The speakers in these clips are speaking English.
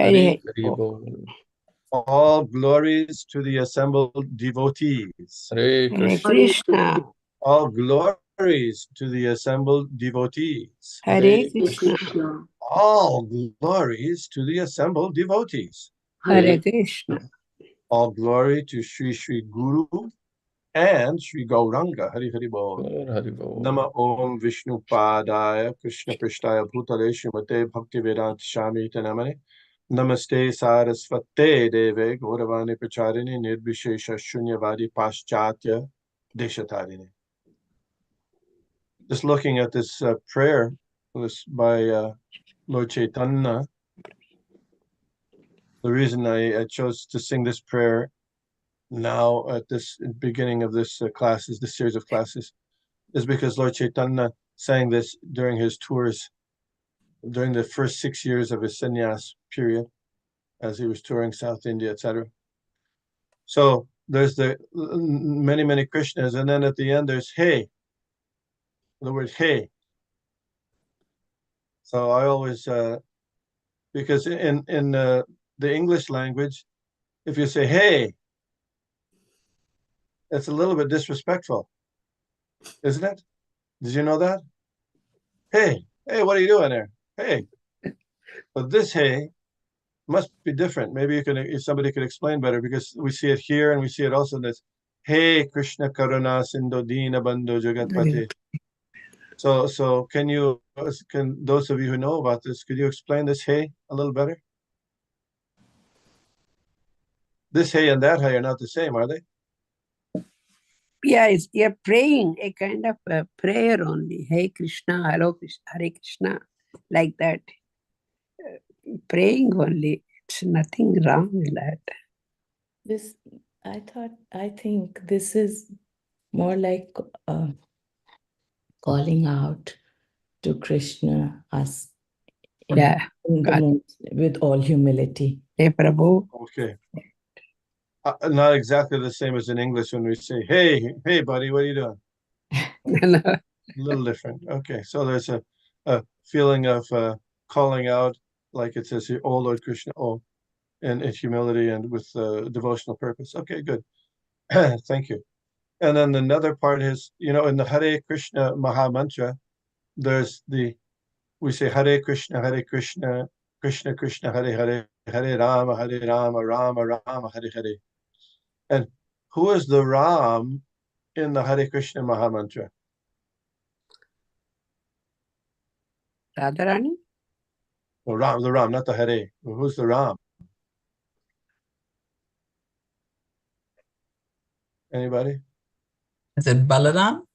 Hari Hari Bol. All glories to the assembled devotees. Hare Hare Krishna. Krishna. All glories to the assembled devotees. Hare Krishna. All glories to the assembled devotees. Hare Krishna. All glory to Sri Sri Guru and Sri Gauranga. Hari Hari Bol. Hari Bol. Nama Om Vishnu Padaya Krishna Prishtaya Bhutale Srimate Bhakti Vedanta Swami Namane. Namaste Sarasvate Deve Gauravani Pracharini Nirbhishesha Shunyavadi Paschatya Deshatarine. Just looking at this prayer this by Lord Caitanya, the reason I chose to sing this prayer now at this beginning of this this series of classes, is because Lord Caitanya sang this during his tours, during the first 6 years of his sannyas period, as he was touring South India, etc. So there's the many, many Krishnas, and then at the end there's Hey, the word Hey. So I always, because in the English language, if you say Hey, it's a little bit disrespectful, isn't it? Did you know that? Hey, what are you doing there? Hey. But this Hey must be different. Maybe if somebody could explain better, because we see it here and we see it also in this. Hey Krishna Karuna Sindhu Dina Bandhu Jagatpati. So can those of you who know about this, could you explain this Hey a little better? This Hey and that Hey are not the same, are they? Yeah, you're praying, a kind of a prayer only. Hey Krishna, hello Krishna, Hare Krishna, like that. Praying only. It's nothing wrong with that. I think this is more like calling out to Krishna us with all humility. Hey Prabhu. Okay. Not exactly the same as in English when we say, hey buddy, what are you doing? A little different. Okay, so there's a feeling of calling out, like it says here, oh Lord Krishna, oh, and in humility and with devotional purpose. Okay, good. Thank you. And then another part is, in the Hare Krishna Maha Mantra, we say Hare Krishna, Krishna Krishna, Hare Hare, Hare Rama, Rama Rama, Hare Hare. And who is the Ram in the Hare Krishna Maha Mantra? Radharani? Well, the Ram, not the Hare. Who's the Ram? Anybody? Is it Balaram?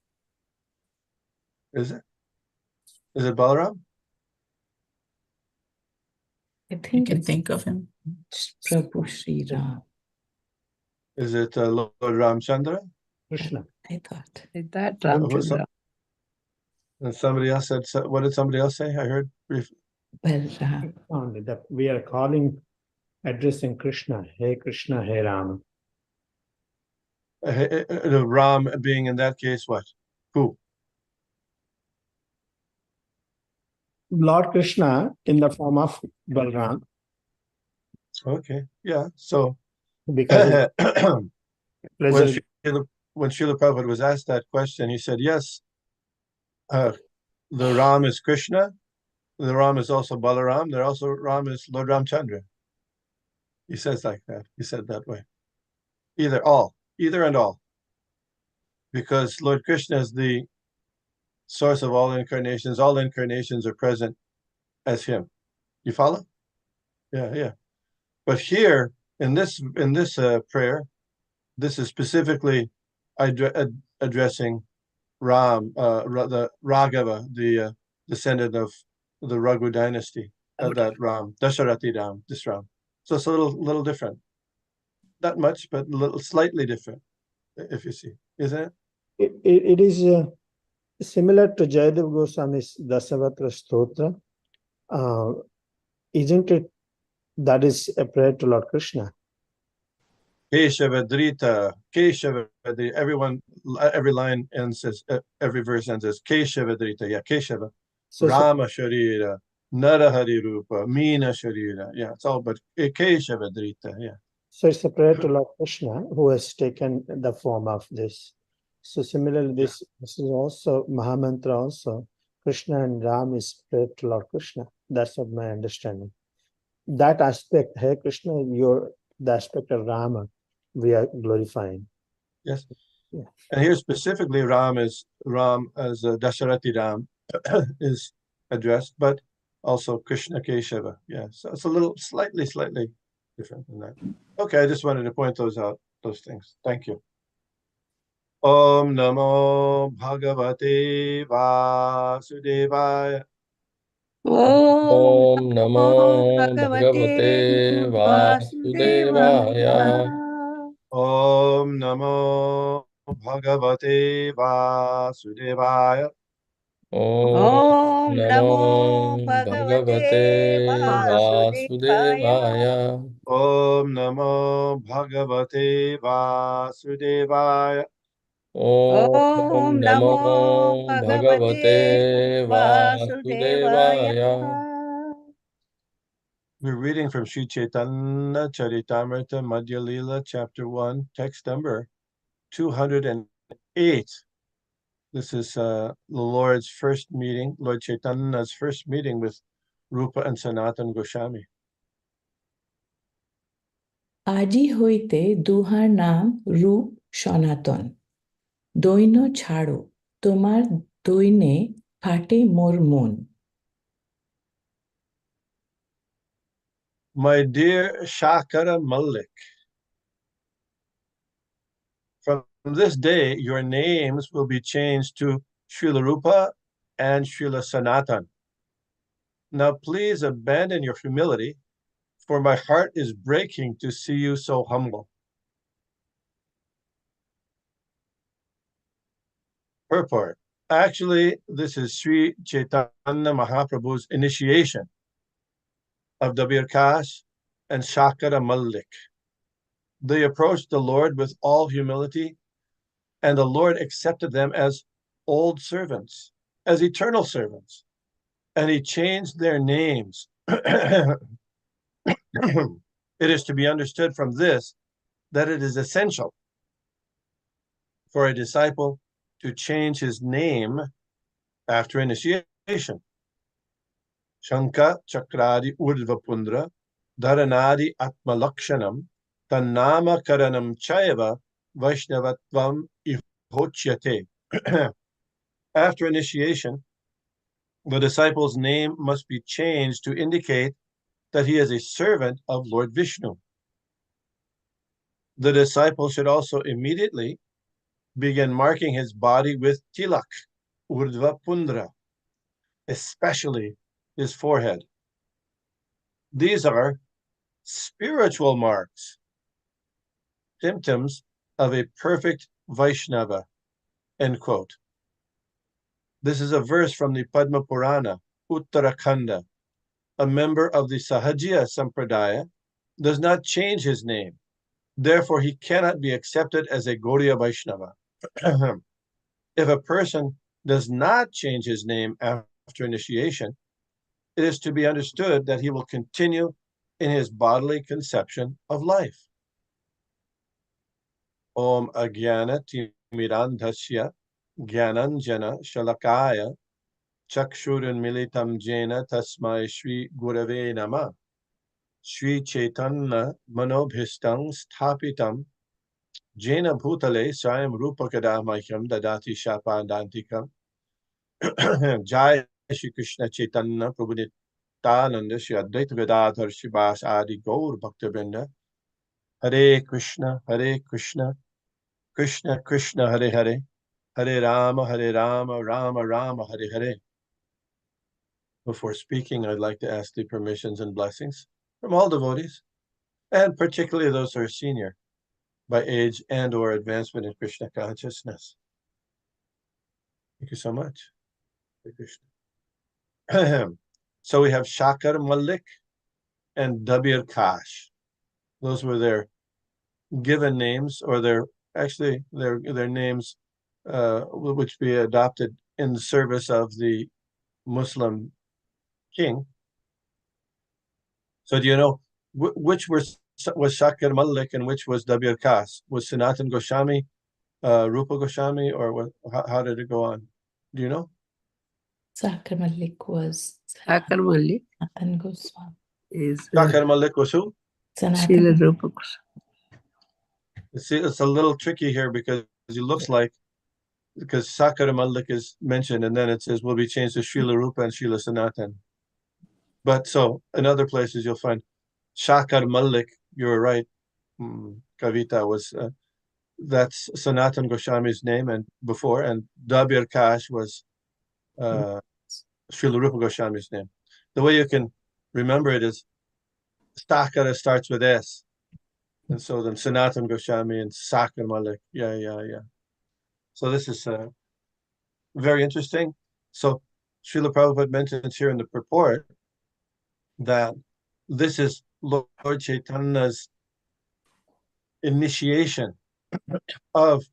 Is it? Is it Balaram? I think You can think of him. Prabhu Sri Ram. Is it Lord Ramchandra? Krishna. I thought. Is that Ramchandra? And somebody else said, what did somebody else say? I heard briefly. Only that we are addressing Krishna. Hey Krishna, Hey Ram. The Ram being in that case what? Who? Lord Krishna in the form of Balram. Okay, yeah. So because when Srila Prabhupada was asked that question, he said, yes, the Ram is Krishna, the Ram is also Balaram, there also Ram is Lord Ramchandra. He says like that. He said that way. Either and all. Because Lord Krishna is the source of all incarnations are present as him. You follow? Yeah. But here in this prayer, this is specifically addressing Ram, the Raghava, the descendant of the Raghu dynasty, that Ram, Dasharati Ram, this Ram. So it's a little different. Not much, but a little slightly different, if you see, isn't it? It is similar to Jayadev Goswami's Dasavatra Stotra. Isn't it? That is a prayer to Lord Krishna. Keshavadrita, every line ends as, every verse ends as Keshavadrita, yeah, Keshava. So, Rama Sharira, Narahari Rupa, Meena Sharira. Yeah, it's all but Keshava Drita. Yeah. So it's a prayer to Lord Krishna who has taken the form of this. So similarly, this is also Mahamantra also. Krishna and Ram is prayer to Lord Krishna. That's what my understanding. That aspect, hey Krishna, the aspect of Rama, we are glorifying. Yes. Yeah. And here specifically, Ram as Dasharati Ram is addressed, but also Krishna Keshava. Yeah, so it's a little slightly different than that. Okay, I just wanted to point those things. Thank you. Om Namo Bhagavate Vasudevaya. Om Om Namo Bhagavate Bhagavate Vasudevaya. Om Namo Bhagavate Vasudevaya. Om Namo Bhagavate Bhagavate Vasudevaya. Om Namo Bhagavate Vasudevaya. Om Namo Bhagavate Vasudevaya. Vasudevaya. We're reading from Sri Caitanya Charitamrita Madhya Lila, Chapter 1, text number 208. This is the Lord's first meeting, Lord Chaitanya's first meeting with Rupa and Sanatan Goswami. আজি হইতে দুহার নাম রূপ সনাতন। দৈন্য ছাড়ো, তোমার দৈন্যে ফাটে মোর মন। My dear Shakara Malik, from this day, your names will be changed to Srila Rupa and Srila Sanatan. Now, please abandon your humility, for my heart is breaking to see you so humble. Purport. Actually, this is Sri Chaitanya Mahaprabhu's initiation of Dabir Kash and Shakara Malik. They approached the Lord with all humility, and the Lord accepted them as old servants, as eternal servants, and he changed their names. It is to be understood from this that it is essential for a disciple to change his name after initiation. Shanka Chakradi Urdvapundra Dharanadi Atmalakshanam Tannama Karanam Chaiva Vaishnavatvam Ihochyate. After initiation, the disciple's name must be changed to indicate that he is a servant of Lord Vishnu. The disciple should also immediately begin marking his body with tilak, urdhva pundra, especially his forehead. These are spiritual marks, symptoms of a perfect Vaishnava, end quote. This is a verse from the Padma Purana, Uttarakhanda. A member of the Sahajiya Sampradaya does not change his name. Therefore, he cannot be accepted as a Gaudiya Vaishnava. If a person does not change his name after initiation, it is to be understood that he will continue in his bodily conception of life. Om Agyana Timirandhasya Gyananjana Shalakaya Chakshurun Militam Jena Tasmai Shri Gurave Nama Shri Chaitanya Manobhistang Sthapitam Jena Bhutale Swayam Rupakadamahyam Dadati Shapadantikam Jai Shri Krishna Chaitanya Prabhupada Shri Advaita Gadadhar Shivas Adi Gaur Bhaktivinoda Hare Krishna Krishna Krishna Hare Hare Hare Rama Rama Rama Hare Hare. Before speaking, I'd like to ask the permissions and blessings from all devotees, and particularly those who are senior by age and or advancement in Krishna consciousness. Thank you so much. Hare Krishna. So we have Shakar Malik and Dabir Kash. Those were their given names, or their names which be adopted in the service of the Muslim king, So do you know which was Shakar Malik and which was Dabir Kas? Was Sanatan Goswami, Rupa Goswami, or what, how did it go on? Do you know? Sakar Malik was Sakar Malik Sanatan Goswami. is Shakar Malik was who? Srila Sanatan. Rupa Goswami. See, it's a little tricky here because it looks like, because Sakar Malik is mentioned and then it says will be changed to Srila Rupa and Srila Sanatan. But so in other places you'll find Shakar Malik, you were right, Kavita was, that's Sanatan Goswami's name and before, and Dabir Kash was Srila Rupa Goswami's name. The way you can remember it is Sakara starts with S. And so then Sanatan Goswami and Sakar Malik. Yeah. So this is very interesting. So Srila Prabhupada mentions here in the purport that this is Lord Chaitanya's initiation of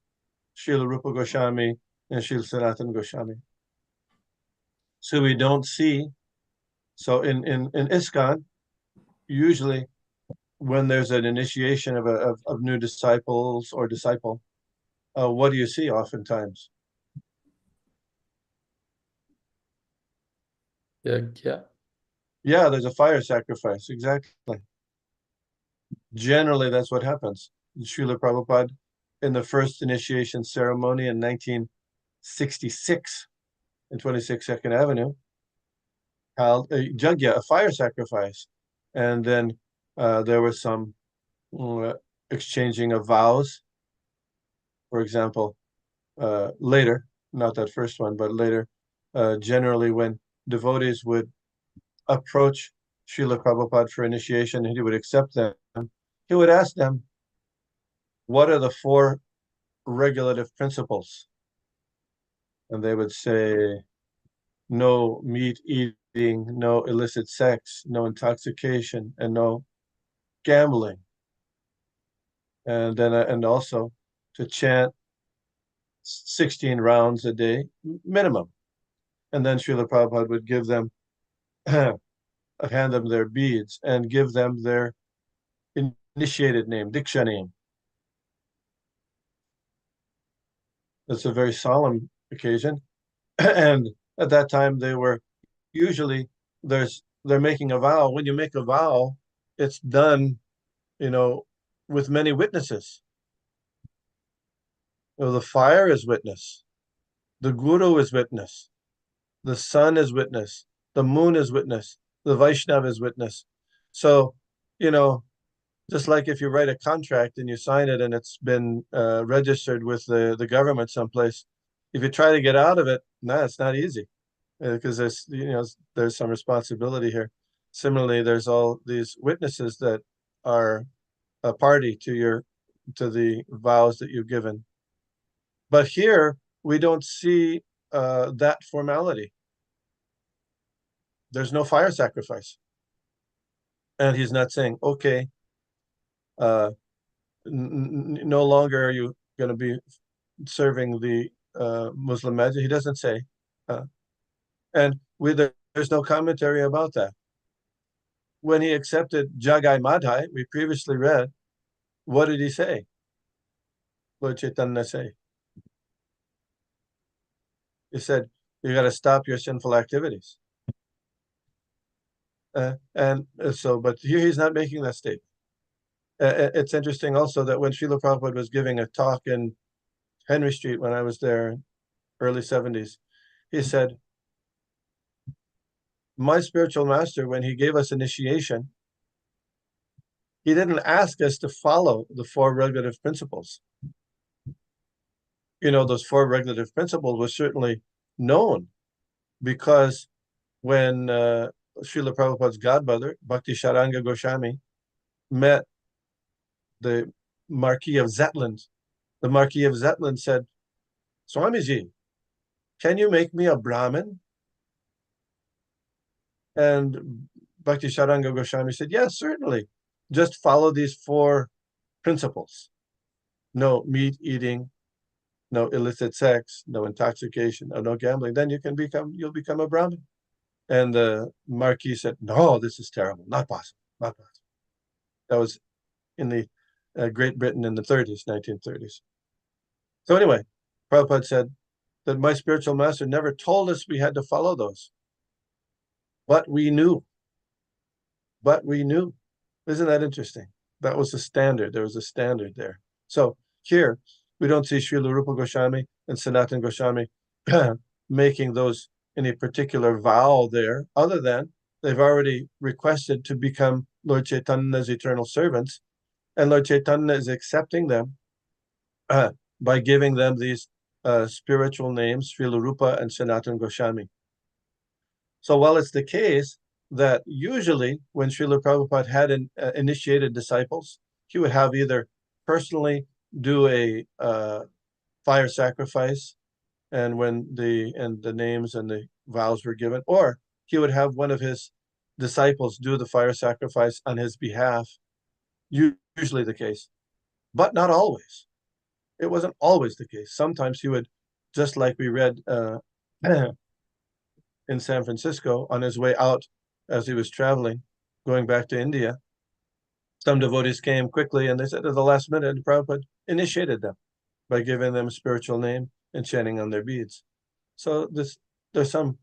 Srila Rupa Goswami and Srila Sanatan Goswami. So we don't see, so in ISKCON, usually when there's an initiation of new disciples or disciple, what do you see oftentimes? Yagya. Yeah, there's a fire sacrifice, exactly. Generally, that's what happens. Srila Prabhupada, in the first initiation ceremony in 1966 in 26 Second Avenue, held a yagya, a fire sacrifice. And then there was some exchanging of vows. For example, later, not that first one, but later, generally when devotees would approach Srila Prabhupada for initiation and he would accept them, he would ask them, what are the 4 regulative principles? And they would say, no meat eating, no illicit sex, no intoxication, and no gambling. And then, and also to chant 16 rounds a day minimum. And then Srila Prabhupada would give them, hand them their beads and give them their initiated name, Diksha name. It's a very solemn occasion. And at that time they were usually they're making a vow. When you make a vow, it's done, with many witnesses. The fire is witness, the guru is witness, the sun is witness, the moon is witness, the Vaishnava is witness. So, just like if you write a contract and you sign it and it's been registered with the government someplace, if you try to get out of it, it's not easy because there's some responsibility here. Similarly, there's all these witnesses that are a party to the vows that you've given. But here we don't see that formality. There's no fire sacrifice. And he's not saying, okay, no longer are you going to be serving the Muslim Madhya. He doesn't say. And there's no commentary about that. When he accepted Jagai Madhai, we previously read, what did he say? Lord Chaitanya say? He said, you got to stop your sinful activities. But here he's not making that statement. It's interesting also that when Srila Prabhupada was giving a talk in Henry Street when I was there, early 70s, he said, my spiritual master, when he gave us initiation, he didn't ask us to follow the 4 regulative principles. Those 4 regulative principles were certainly known because when Srila Prabhupada's godmother, Bhakti Sharanga Goswami, met the Marquis of Zetland, the Marquis of Zetland said, Swamiji, can you make me a Brahmin? And Bhakti Sharanga Goswami said, yes, certainly. Just follow these 4 principles. No meat eating, no illicit sex, no intoxication, no gambling. Then you'll become a Brahmin. And the Marquis said, no, this is terrible, not possible. Madhya. That was in the Great Britain in the 30s, 1930s. So anyway, Prabhupada said that my spiritual master never told us we had to follow those. But we knew. But we knew. Isn't that interesting? That was the standard. There was a standard there. So here, we don't see Srila Rupa Goswami and Sanatana Goswami making those any particular vow there, other than they've already requested to become Lord Chaitanya's eternal servants, and Lord Chaitanya is accepting them by giving them these spiritual names, Srila Rupa and Sanatana Goswami. So while it's the case that usually when Srila Prabhupada had initiated disciples, he would have either personally do a fire sacrifice, and when the names and the vows were given, or he would have one of his disciples do the fire sacrifice on his behalf, usually the case, but not always. It wasn't always the case. Sometimes he would, just like we read in San Francisco on his way out as he was traveling, going back to India, some devotees came quickly and they said at the last minute, Prabhupada initiated them by giving them a spiritual name and chanting on their beads. So there's some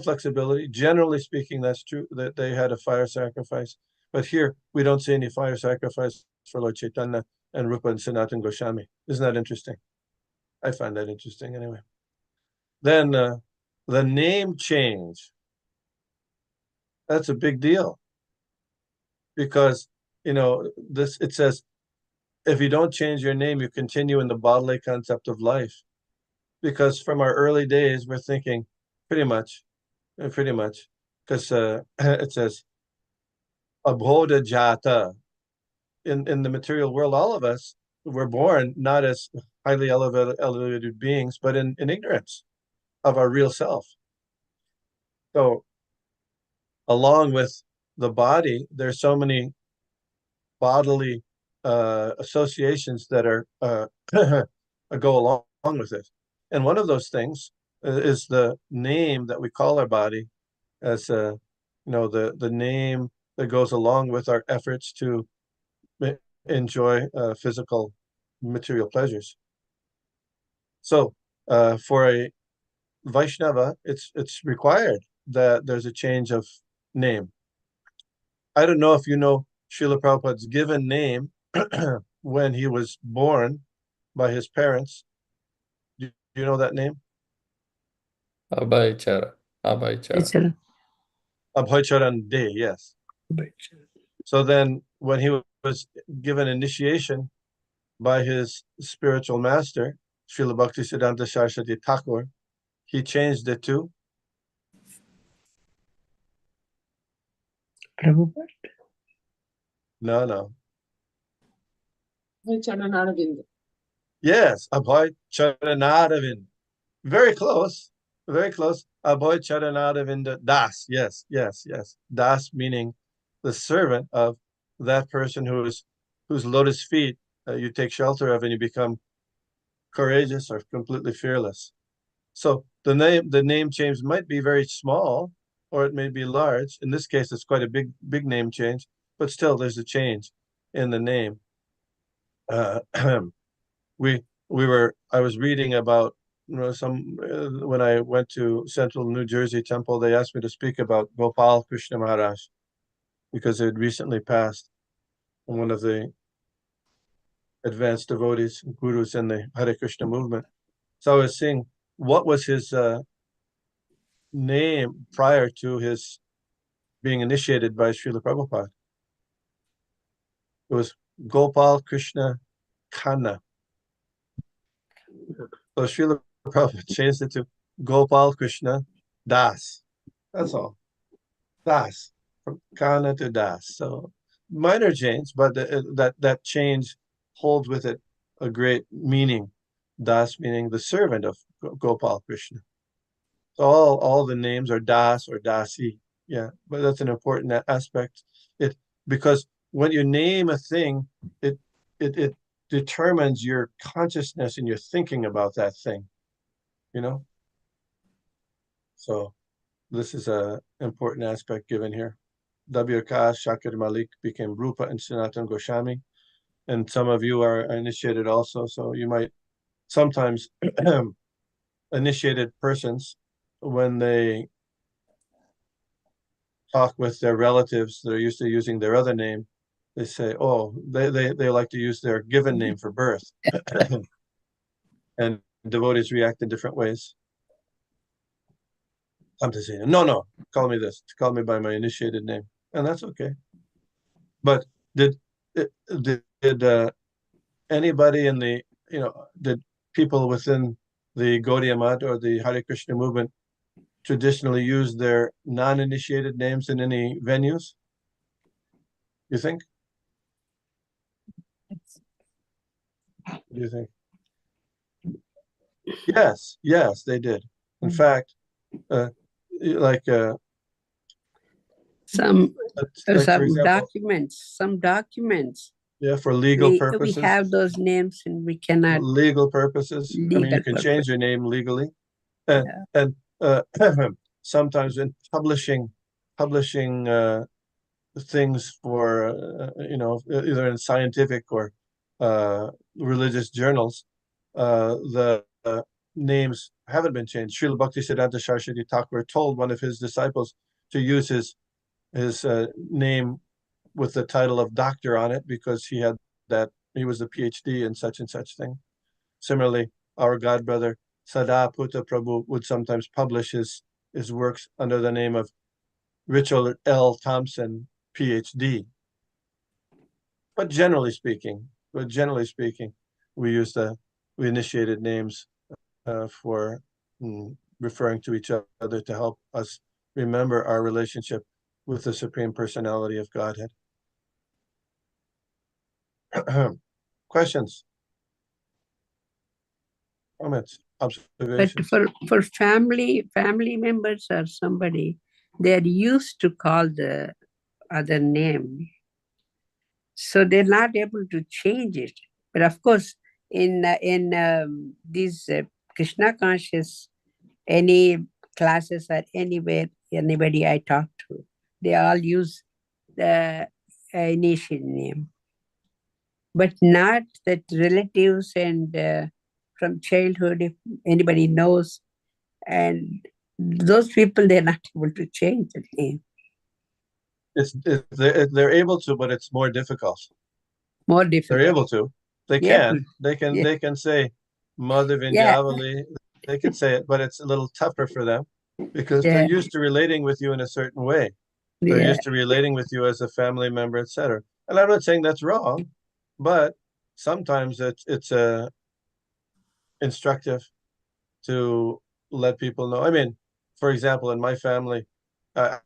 flexibility. Generally speaking, that's true, that they had a fire sacrifice. But here, we don't see any fire sacrifice for Lord Chaitanya and Rupa and Sanatana Goswami. Isn't that interesting? I find that interesting anyway. Then the name change. That's a big deal. Because, it says, if you don't change your name, you continue in the bodily concept of life. Because from our early days, we're thinking pretty much, because it says, abhoda jata. In the material world, all of us were born not as highly elevated beings, but in ignorance of our real self. So along with the body, there's so many bodily associations that are go along with it. And one of those things is the name that we call our body as the name that goes along with our efforts to enjoy physical material pleasures. So for a Vaishnava, it's required that there's a change of name. I don't know if you know Srila Prabhupada's given name when he was born by his parents. Do you know that name? Abhaychara. Abhaycharan De, yes. So then when he was given initiation by his spiritual master, Srila Bhaktisiddhanta Saraswati Thakur, he changed it to Prabhupada? No. Yes, Abhay Charanaravind. Very close. Abhay Charanaravind Das. Yes. Das meaning the servant of that person whose lotus feet you take shelter of and you become courageous or completely fearless. So the name change might be very small or it may be large. In this case, it's quite a big name change, but still there's a change in the name. I was reading about when I went to Central New Jersey Temple, they asked me to speak about Gopal Krishna Maharaj because it had recently passed, one of the advanced devotees, gurus in the Hare Krishna movement. So I was seeing what was his name prior to his being initiated by Srila Prabhupada. It was Gopal Krishna Khanna. So Srila Prabhupada changed it to Gopal Krishna Das. That's all. Das. From Khanna to Das. So minor change, but that change holds with it a great meaning. Das meaning the servant of Gopal Krishna. So all the names are Das or Dasi. Yeah, but that's an important aspect. Because when you name a thing, it determines your consciousness and your thinking about that thing. So this is an important aspect given here. W.K. Shakir Malik became Rupa and Sanatan Goswami. And some of you are initiated also, so you might sometimes initiated persons, when they talk with their relatives, they're used to using their other name. They say, oh, they like to use their given name for birth. And devotees react in different ways. I'm just saying, no, call me this, call me by my initiated name. And that's okay. But did anybody in the, did people within the Gaudiya Math or the Hare Krishna movement traditionally use their non-initiated names in any venues? You think? What do you think? Yes, they did. In fact, like Some for example, documents. yeah, for legal We purposes. have those names and we cannot. Legal purposes. I mean, you can change your name legally, and sometimes in publishing things for either in scientific or religious journals, the names haven't been changed. Srila Bhaktisiddhanta Saraswati Thakur told one of his disciples to use his name with the title of doctor on it, because he was a PhD in such and such thing. Similarly, our godbrother Sada Putta Prabhu would sometimes publish his works under the name of Richard L. Thompson, PhD. But generally speaking, we initiated names for referring to each other to help us remember our relationship with the Supreme Personality of Godhead. Questions? Comments? Observations? But for family members or somebody, they are used to call the other name, so they're not able to change it. But of course, in these Krishna conscious, any classes or anywhere, anybody I talk to, they all use the initial name, but not that relatives and from childhood, if anybody knows, and those people, they're not able to change the name. They're able to, but it's more difficult. More difficult. They're able to. They Yeah. can. Yeah. They can say Mother Vindyavali. They can say it, but it's a little tougher for them because they're used to relating with you in a certain way. They're used to relating with you as a family member, etc. And I'm not saying that's wrong, but sometimes it's instructive to let people know. I mean, for example, in my family, I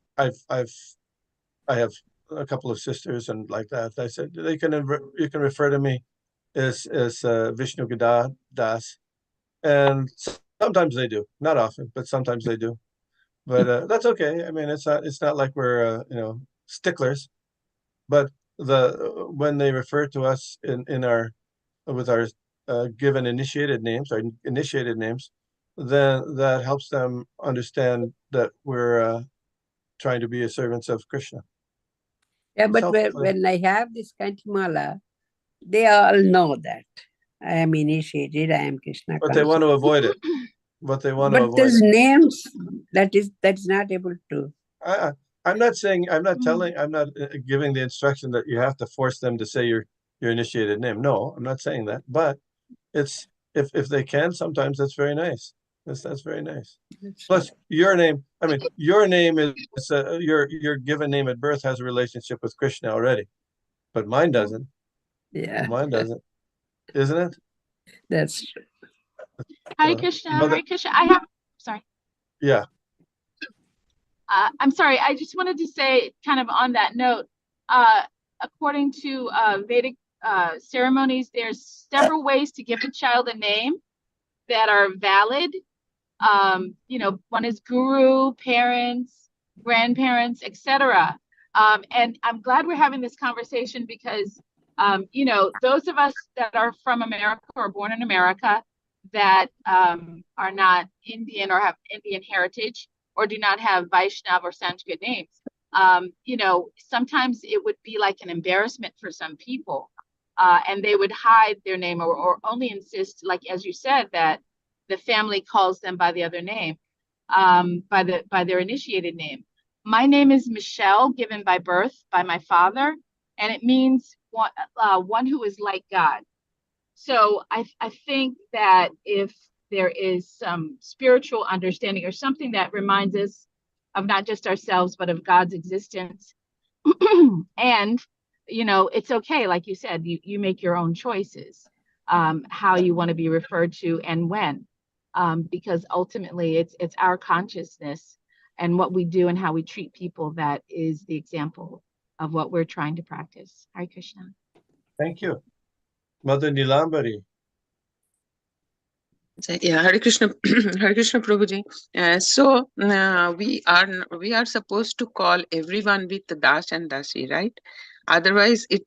have a couple of sisters and like that. I said you can refer to me as Vishnugada Das, and sometimes they do, not often, but sometimes they do. But that's okay. I mean, it's not like we're sticklers, but when they refer to us with our given initiated names, then that helps them understand that we're trying to be servants of Krishna. Yeah, but when I have this Kantimala, they all know that I am initiated, I am Krishna. But they want to avoid it. But those names, that's not able to. I'm not giving the instruction that you have to force them to say your initiated name. No, I'm not saying that. But it's if they can, sometimes that's very nice. That's very nice. Plus, your name. I mean, your name is your given name at birth has a relationship with Krishna already, but mine doesn't. Yeah, mine doesn't, isn't it? That's true. Hare Krishna, Hare Krishna. Sorry. Yeah. I'm sorry. I just wanted to say, kind of on that note, according to Vedic ceremonies, there's several ways to give a child a name that are valid. One is guru, parents, grandparents, etc. And I'm glad we're having this conversation because, those of us that are from America or born in America that are not Indian or have Indian heritage or do not have Vaishnav or Sanskrit names, sometimes it would be like an embarrassment for some people, and they would hide their name or only insist, like as you said, that the family calls them by the other name, by their initiated name. My name is Michelle, given by birth by my father, and it means one who is like God. So I think that if there is some spiritual understanding or something that reminds us of not just ourselves, but of God's existence, and it's okay, like you said, you make your own choices, how you want to be referred to and when, because ultimately it's our consciousness and what we do and how we treat people that is the example of what we're trying to practice. Hare Krishna. Thank you. Mother Nilambari. Yeah, Hare Krishna, Hare Krishna Prabhuji. So we are supposed to call everyone with Das and Dasi, right? Otherwise, it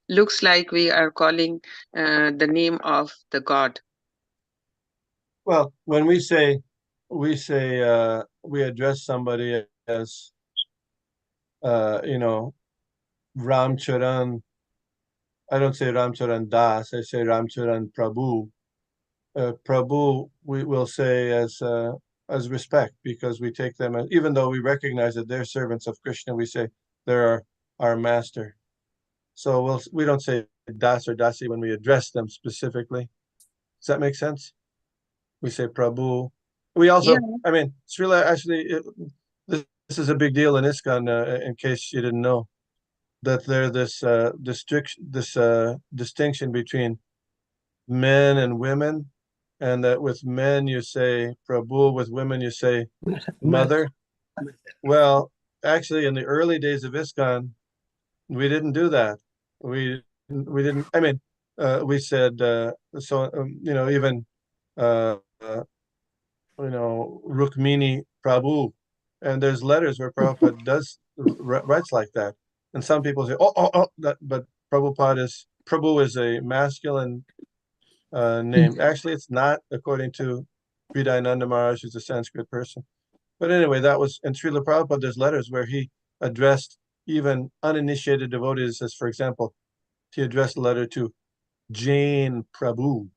looks like we are calling the name of the God. Well, when we address somebody as Ram Charan. I don't say Ram Charan Das, I say Ram Charan Prabhu. Prabhu, we will say as respect, because we take them as, even though we recognize that they're servants of Krishna, we say they're our master. So we don't say Das or Dasi when we address them specifically. Does that make sense? We say Prabhu. We also, Yeah. I mean, Srila, actually, this is a big deal in ISKCON, in case you didn't know, that there's this distinction between men and women, and that with men you say Prabhu, with women you say mother. Well, actually, in the early days of ISKCON, we didn't do that. We didn't. I mean, we said even Rukmini Prabhu, and there's letters where Prabhupada writes like that, and some people say, but Prabhu is a masculine name. Actually, it's not, according to Vidayananda Maharaj, who's a Sanskrit person. But anyway, that was, and Srila Prabhupada, there's letters where he addressed even uninitiated devotees, as for example, he addressed a letter to Jain Prabhu.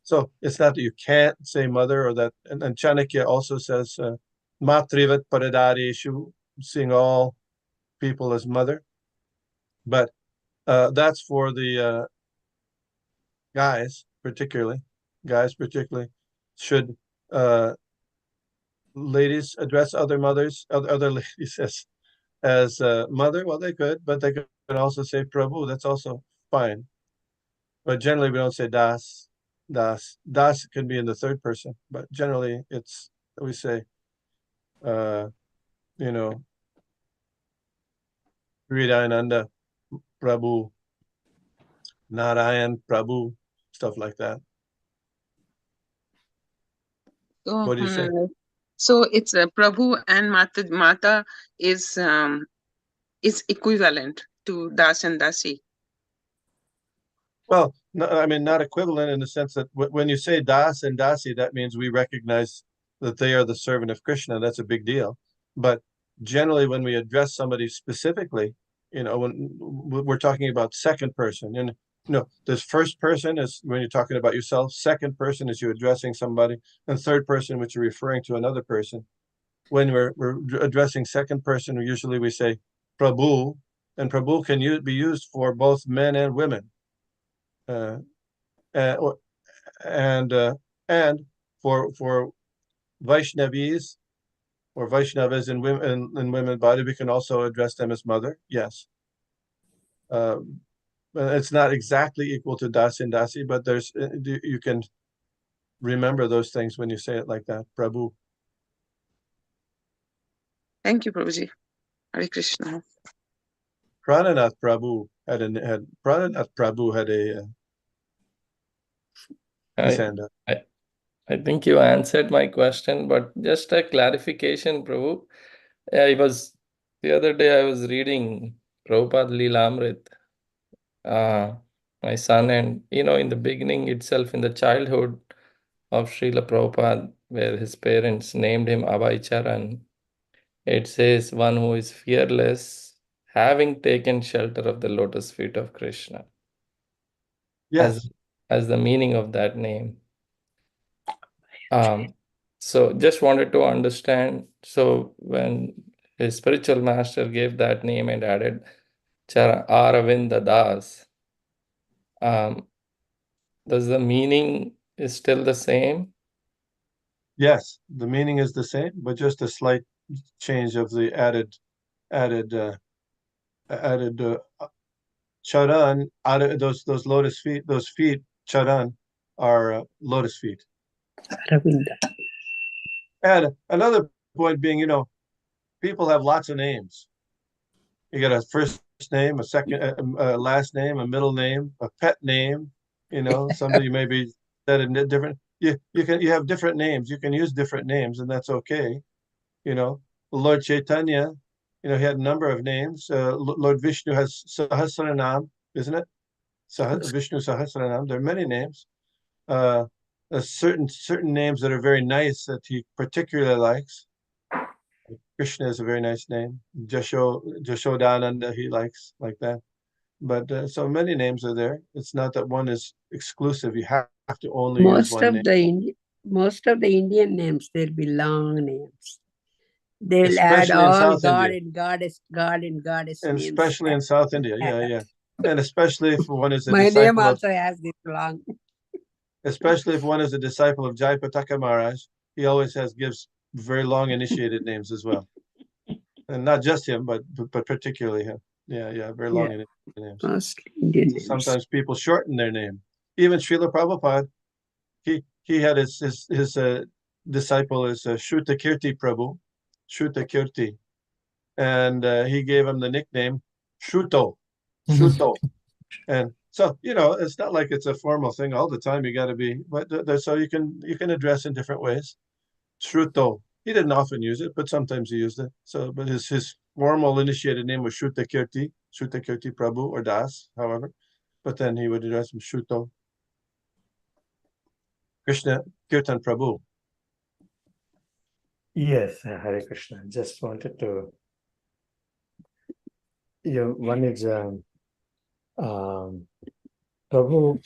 So it's not that you can't say mother, or that, and Chanakya also says, Matrivat Paradareshu, seeing all people as mother. But that's for the guys particularly. Should ladies address other mothers, other ladies as mother? Well, they could, but they could also say Prabhu. That's also fine. But generally, we don't say Das. Das can be in the third person, but generally we say, Hridayananda Prabhu, Narayan Prabhu, stuff like that. So, What do you say? So it's Prabhu and Mata is equivalent to Das and Dasi. Well, no, I mean, not equivalent in the sense that when you say Das and Dasi, that means we recognize that they are the servant of Krishna. That's a big deal. But generally, when we address somebody specifically, when we're talking about second person, and this first person is when you're talking about yourself. Second person is you addressing somebody, and third person, which you're referring to another person. When we're addressing second person, usually we say Prabhu, and Prabhu can be used for both men and women. And for Vaishnavis or Vaishnavas in women body, we can also address them as mother. Yes. It's not exactly equal to Dasi and Dasi, but you can remember those things when you say it like that. Prabhu. Thank you, Prabhuji. Hare Krishna. Prananath Prabhu had his hand up. I think you answered my question, but just a clarification, Prabhu. The other day I was reading Prabhupada Leelamrit, my son, and in the beginning itself, in the childhood of Srila Prabhupada, where his parents named him Abhay Charan, it says one who is fearless, having taken shelter of the lotus feet of Krishna. Yes. As the meaning of that name. So just wanted to understand. So when his spiritual master gave that name and added Aravinda Das, does the meaning is still the same? Yes, the meaning is the same, but just a slight change of the added charan. Those lotus feet, those feet charan are lotus feet. Aravinda. And another point being, people have lots of names. You got a first name, a second, a last name, a middle name, a pet name. Somebody maybe said it different. You have different names. You can use different names, and that's okay. Lord Caitanya, he had a number of names. Lord Vishnu has Sahasranam, isn't it? Vishnu Sahasranam. There are many names. Certain names that are very nice that he particularly likes. Krishna is a very nice name. Jashodananda he likes like that. But so many names are there. It's not that one is exclusive. You have to only use one name. Most of the Indian names, they'll be long names. They'll add Especially in all South God India. and goddess And names. especially in South India. Yeah. And especially if one is a My name disciple of, also has this long. especially if one is a disciple of Jayapataka Maharaj, he always gives very long initiated names as well. And not just him, but particularly him. Yeah, very long initiated names. Mostly Indian names. Sometimes people shorten their name. Even Srila Prabhupada, he had his disciple is Shrutakirti Prabhu, Shrutakirti, and he gave him the nickname Shruto. And so it's not like it's a formal thing all the time. You got to be, but so you can address in different ways. Shruto. He didn't often use it, but sometimes he used it. So, but his formal initiated name was Shrutakirti Prabhu or Das, however. But then he would address him Shruto. Krishna Kirtan Prabhu. Yes, Hare Krishna. Just wanted to. One is Prabhu.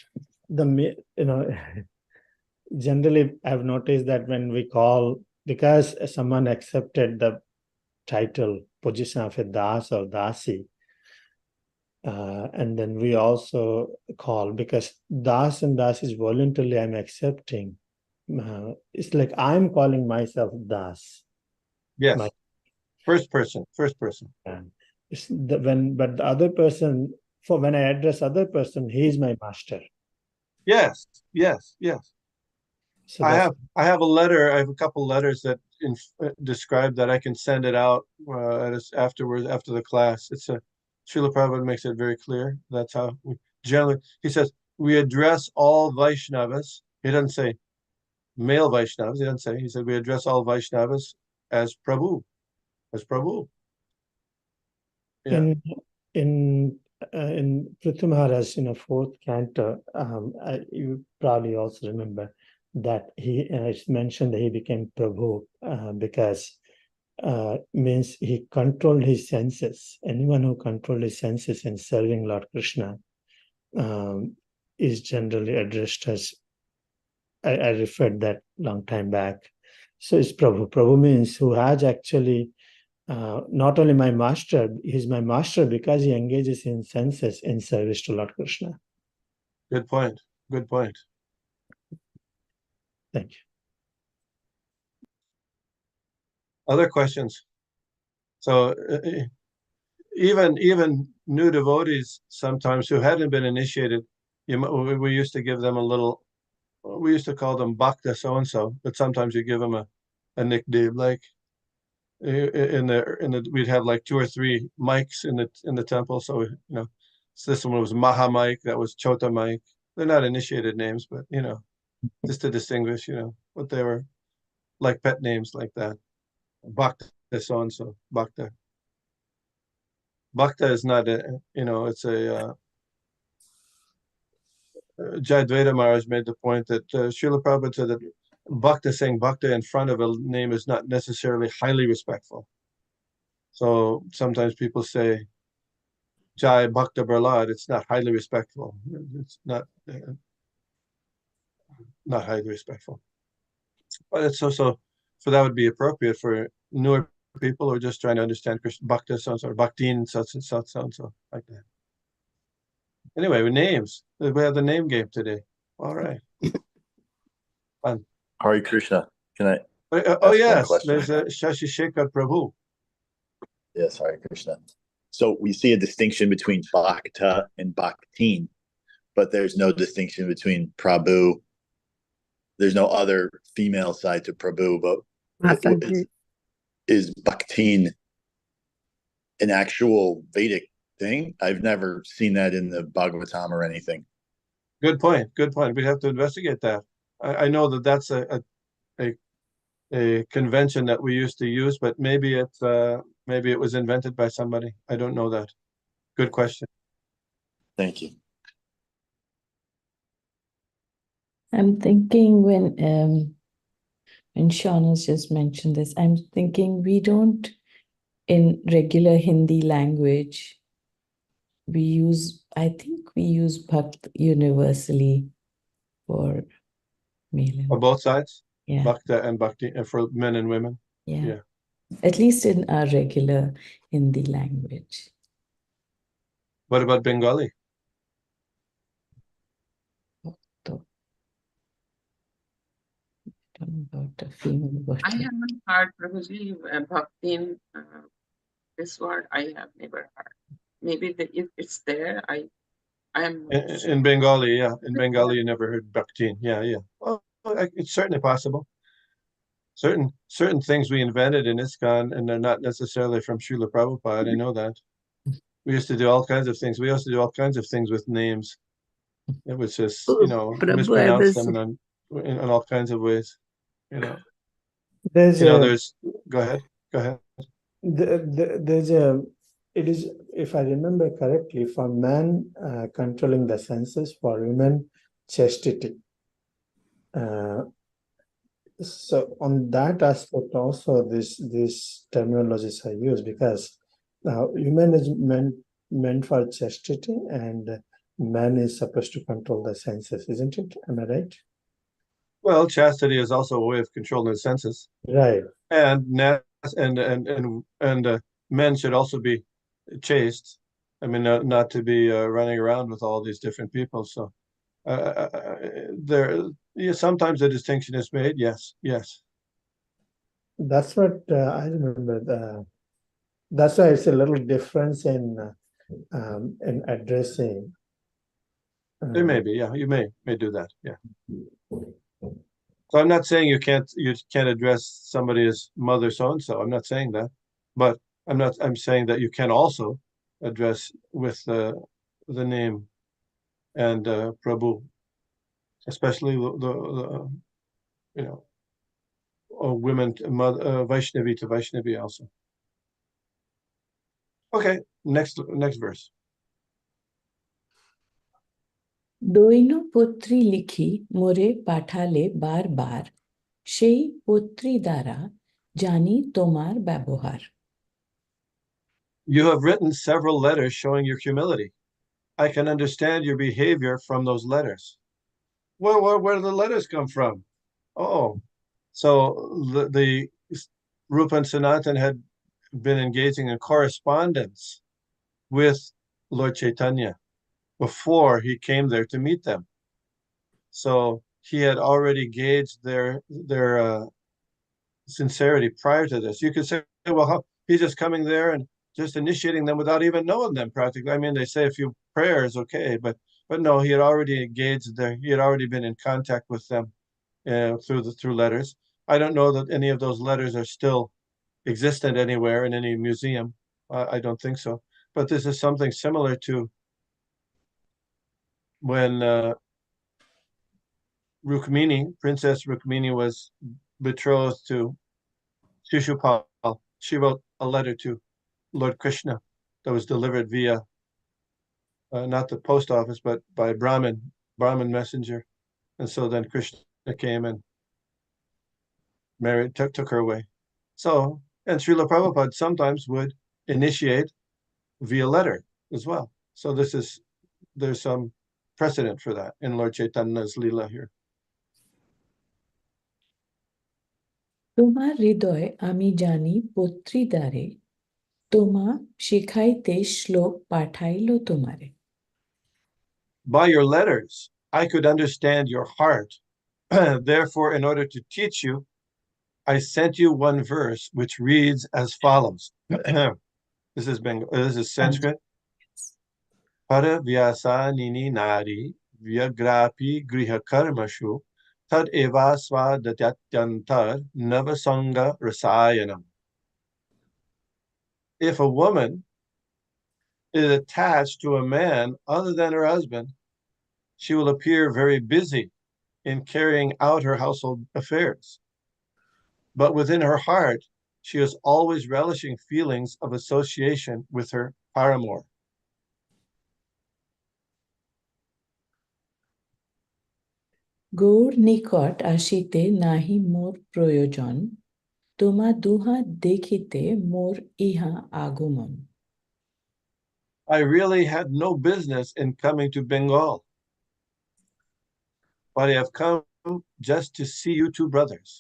Generally, I've noticed that when we call, because someone accepted the title position of a Das or Dasi, and then we also call, because Das and Das is voluntarily I'm accepting. It's like I'm calling myself Das. Yes. First person. But the other person, when I address other person, he is my master. Yes. So I have a letter. I have a couple letters that describe that. I can send it out afterwards after the class. It's Srila Prabhupada makes it very clear. That's how we generally. He says we address all Vaishnavas. He doesn't say male Vaishnavas. He doesn't say. He said we address all Vaishnavas as Prabhu. Yeah. In Prithu Maharaj, fourth canto, you probably also remember that it's mentioned that he became Prabhu because means he controlled his senses. Anyone who controlled his senses in serving Lord Krishna is generally addressed as, I referred that long time back. So it's Prabhu. Prabhu means who has actually not only my master, he's my master because he engages in senses in service to Lord Krishna. Good point. Thank you. Other questions? So even new devotees sometimes who hadn't been initiated, we used to give them a little. We used to call them Bhakta so and so, but sometimes you give them a nickname like. We'd have like 2 or 3 mics in the temple. So so this one was Maha Mike, that was Chota Mike. They're not initiated names, but just to distinguish, what they were, like pet names like that. Bhakta so and so, Bhakta. Bhakta is not it's a Jayadvaita Maharaj made the point that Srila Prabhupada said that Bhakta saying Bhakta in front of a name is not necessarily highly respectful. So sometimes people say Jai Bhakta Prahlad. It's not highly respectful. It's not highly respectful. But it's also, so that would be appropriate for newer people who are just trying to understand Krishna Bhakta so or Bhaktin such and such so and so like that. Anyway, with names, we have the name game today. All right, fun. Hare Krishna. Can I? Oh ask one yes, question? there's Shashi Shekhar Prabhu. Yes, Hare Krishna. So we see a distinction between Bhakta and Bhaktin, but there's no distinction between Prabhu. There's no other female side to Prabhu, but is Bhaktin an actual Vedic thing? I've never seen that in the Bhagavatam or anything. Good point. Good point. We'd have to investigate that. I know that that's a convention that we used to use, but maybe it was invented by somebody. I don't know that. Good question. Thank you. I'm thinking when Sean has just mentioned this, I'm thinking we don't, in regular Hindi language, I think we use Bhakt universally for male and On both sides? yeah. Bhakta and Bhakti for men and women? Yeah. Yeah. At least in our regular Hindi language. What about Bengali? Don't know about the female I version. haven't heard Prabhuji Bhaktin, this word I have never heard. Maybe if it's there, I am not sure. In Bengali, yeah. In Bengali, you never heard Bhaktin. Yeah, yeah. Well, it's certainly possible. Certain things we invented in ISKCON, and they're not necessarily from Srila Prabhupada. I know that. We used to do all kinds of things. We used to do all kinds of things with names. It was just, Prabhu, mispronounce them in all kinds of ways. There's There's. Go ahead. there's it is, if I remember correctly, for man controlling the senses, for women chastity. So on that aspect also, these terminologies are used because women is meant for chastity and man is supposed to control the senses, isn't it? Am I right? Well, chastity is also a way of controlling the senses. Right. And men should also be chaste. I mean, not to be running around with all these different people. So sometimes a distinction is made. Yes. That's what I remember. That's why it's a little difference in addressing. There may be. Yeah, you may do that. Yeah. So I'm not saying you can't address somebody as mother so and so. I'm not saying that, but I'm saying that you can also address with the name and Prabhu, especially the women, Vaishnavi to Vaishnavi also. Okay, next verse. দৈন পুত্রী লিখি মোরে পাঠালে বারবার সেই পুত্রী দ্বারা জানি তোমার ব্যবহার. You have written several letters showing your humility. I can understand your behavior from those letters. Well, where do the letters come from? Oh, so the Rupa and Sanatan had been engaging in correspondence with Lord Caitanya before he came there to meet them. So he had already gauged their sincerity prior to this. You could say, well, he's just coming there and just initiating them without even knowing them practically. I mean, they say a few prayers, okay, but no, he had already engaged he had already been in contact with them through letters. I don't know that any of those letters are still existent anywhere in any museum. I don't think so. But this is something similar to when Princess Rukmini was betrothed to Shishupal. She wrote a letter to Lord Krishna that was delivered via not the post office, but by Brahmin messenger. And so then Krishna came and took her away. So, and Srila Prabhupada sometimes would initiate via letter as well. So there's some precedent for that in Lord Chaitanya's Leela here. তোমার হৃদয় আমি জানি পত্রী দ্বারে, তোমা শিখাইতে শ্লোক পাঠাইল তোমারে। By your letters, I could understand your heart. Therefore, in order to teach you, I sent you one verse which reads as follows. This is Sanskrit. Para vyasa nini nari vyagrapi griha karmashu tad eva svadatyantar navasanga rasayanam. If a woman is attached to a man other than her husband, she will appear very busy in carrying out her household affairs. But within her heart, she is always relishing feelings of association with her paramour. Gour নিকট আসিতে নাহি মোর প্রয়োজন, তোমা দুহা দেখিতে মোর ইহা আগমন। I really had no business in coming to Bengal, but I have come just to see you two brothers.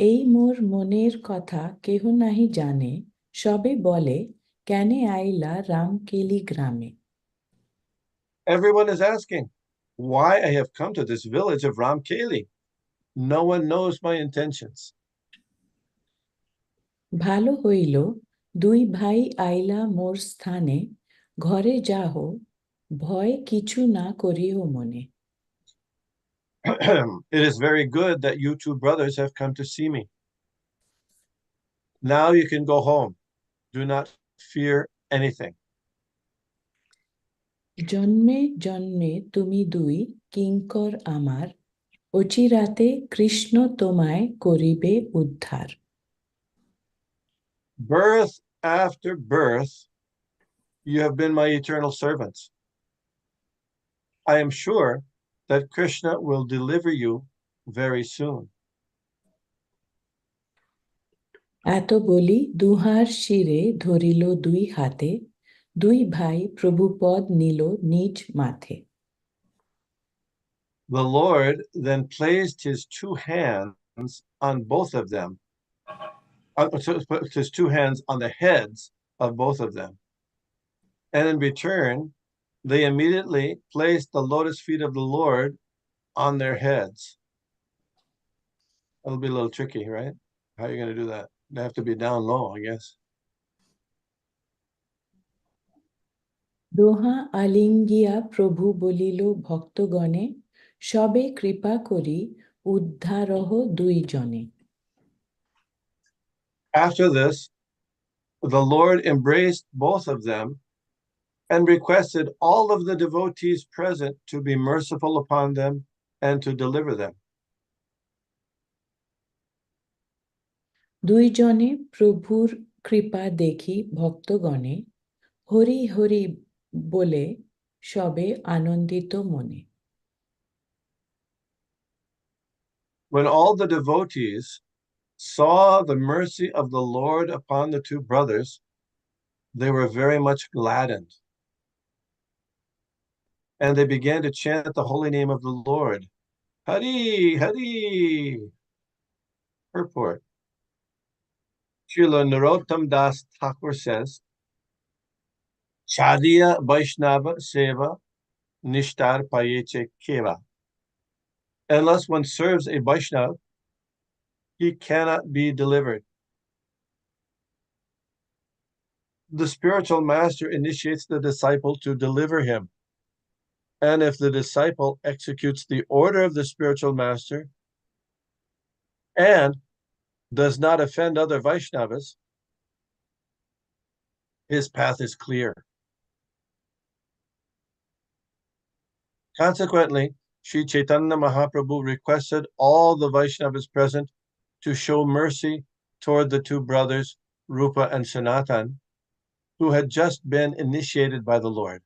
এই মোর মনের কথা কেহ নাহি জানে, সবে বলে কেনে আইলা রামকেলি গ্রামে। Everyone is asking why I have come to this village of Ramkeli. No one knows my intentions. ভালো হইল দুই ভাই আইলা মোর স্থানে, ঘরে যাহ ভয় কিছু না করিও মনে। It is very good that you two brothers have come to see me. Now you can go home. Do not fear anything. জন্মে জন্মে তুমি দুই কিঙ্কর আমার, অচিরাতে কৃষ্ণ তোমায় করিবে উদ্ধার। Birth after birth, you have been my eternal servants. I am sure that Krishna will deliver you very soon. এত বলি দুহার শিরে ধরিল দুই হাতে, দুই ভাই প্রভুপদ নিল নিজ মাথে। The Lord then placed his two hands on both of them, his two hands on the heads of both of them. And in return, they immediately placed the lotus feet of the Lord on their heads. That'll be a little tricky, right? How are you going to do that? They have to be down low, I guess. দোহা আলিঙ্গিয়া প্রভু বলিল ভক্তগণে, সবে কৃপা করি উদ্ধারহ দুই জনে। After this, the Lord embraced both of them and requested all of the devotees present to be merciful upon them and to deliver them. দুই জনে প্রভুর কৃপা দেখি ভক্তগণে, হরি হরি বলে সবে আনন্দিত মনে। When all the devotees saw the mercy of the Lord upon the two brothers, they were very much gladdened. And they began to chant the holy name of the Lord. Hari, Hari. Purport. Srila Narottam Das Thakur says, Chadiya Vaishnava Seva Nishtar Payeche Keva. Unless one serves a Vaishnava, he cannot be delivered. The spiritual master initiates the disciple to deliver him. And if the disciple executes the order of the spiritual master and does not offend other Vaishnavas, his path is clear. Consequently, Sri Chaitanya Mahaprabhu requested all the Vaishnavas present to show mercy toward the two brothers, Rupa and Sanatan, who had just been initiated by the Lord.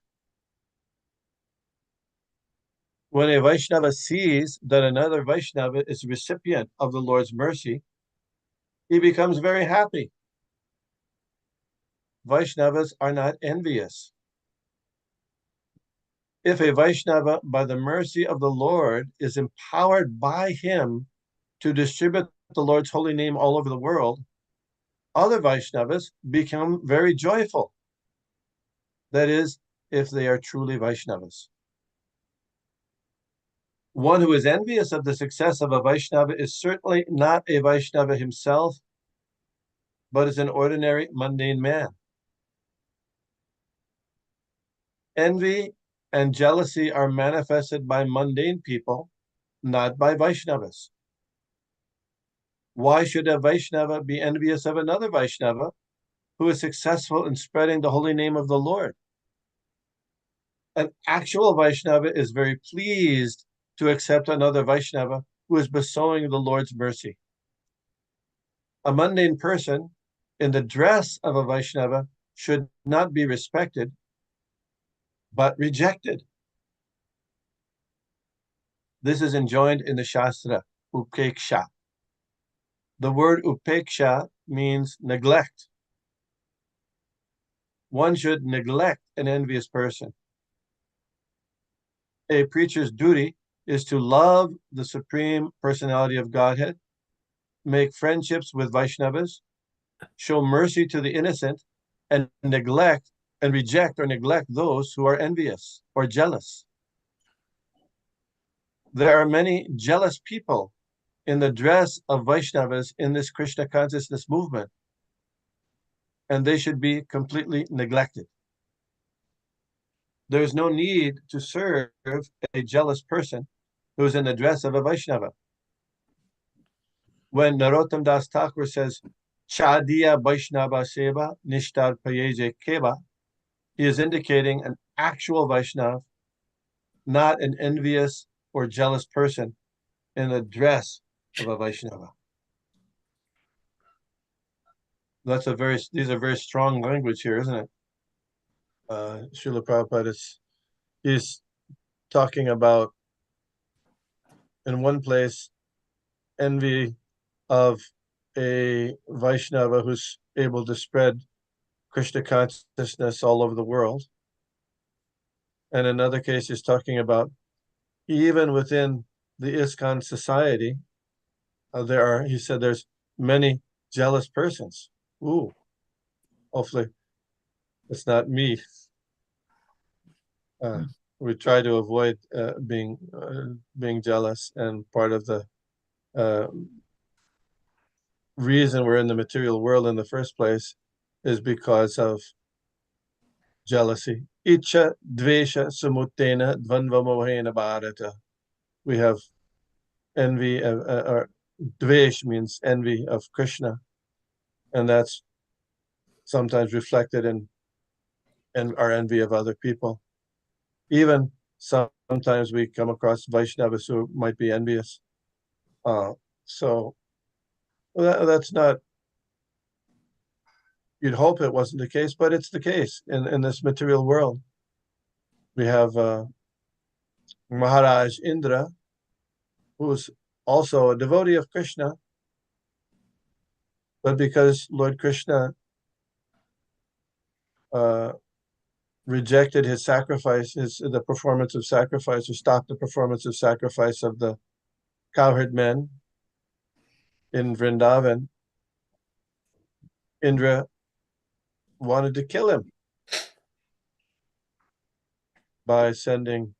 When a Vaishnava sees that another Vaishnava is recipient of the Lord's mercy, he becomes very happy. Vaishnavas are not envious. If a Vaishnava, by the mercy of the Lord, is empowered by him to distribute the Lord's holy name all over the world, other Vaishnavas become very joyful. That is, if they are truly Vaishnavas. One who is envious of the success of a Vaishnava is certainly not a Vaishnava himself, but is an ordinary mundane man. Envy and jealousy are manifested by mundane people, not by Vaishnavas. Why should a Vaishnava be envious of another Vaishnava who is successful in spreading the holy name of the Lord? An actual Vaishnava is very pleased to accept another Vaishnava who is bestowing the Lord's mercy. A mundane person in the dress of a Vaishnava should not be respected, but rejected. This is enjoined in the Shastra, Upeksha. The word Upeksha means neglect. One should neglect an envious person. A preacher's duty is to love the Supreme Personality of Godhead, make friendships with Vaishnavas, show mercy to the innocent, and reject or neglect those who are envious or jealous. There are many jealous people in the dress of Vaishnavas in this Krishna consciousness movement, and they should be completely neglected. There is no need to serve a jealous person who is in the dress of a Vaishnava. When Narottam Das Thakur says, Chadiya Vaishnava Seva Nishtar Payeje Keva, he is indicating an actual Vaishnava, not an envious or jealous person in the dress of a Vaishnava. These are very strong language here, isn't it? Srila Prabhupada he's talking about, in one place, envy of a Vaishnava who's able to spread Krishna consciousness all over the world. And in another case, he's talking about even within the ISKCON society, he said there's many jealous persons. Ooh, hopefully it's not me. We try to avoid being jealous, and part of the reason we're in the material world in the first place is because of jealousy. Icha dvesha samutena dvanva mohena bharata. We have envy, or dvesh means envy of Krishna, and that's sometimes reflected in our envy of other people. Even sometimes we come across Vaishnavas who might be envious. So that's not, you'd hope it wasn't the case, but it's the case in this material world. We have Maharaj Indra, who's also a devotee of Krishna, but because Lord Krishna rejected his sacrifice, the performance of sacrifice, or stopped the performance of sacrifice of the cowherd men in Vrindavan, Indra wanted to kill him by sending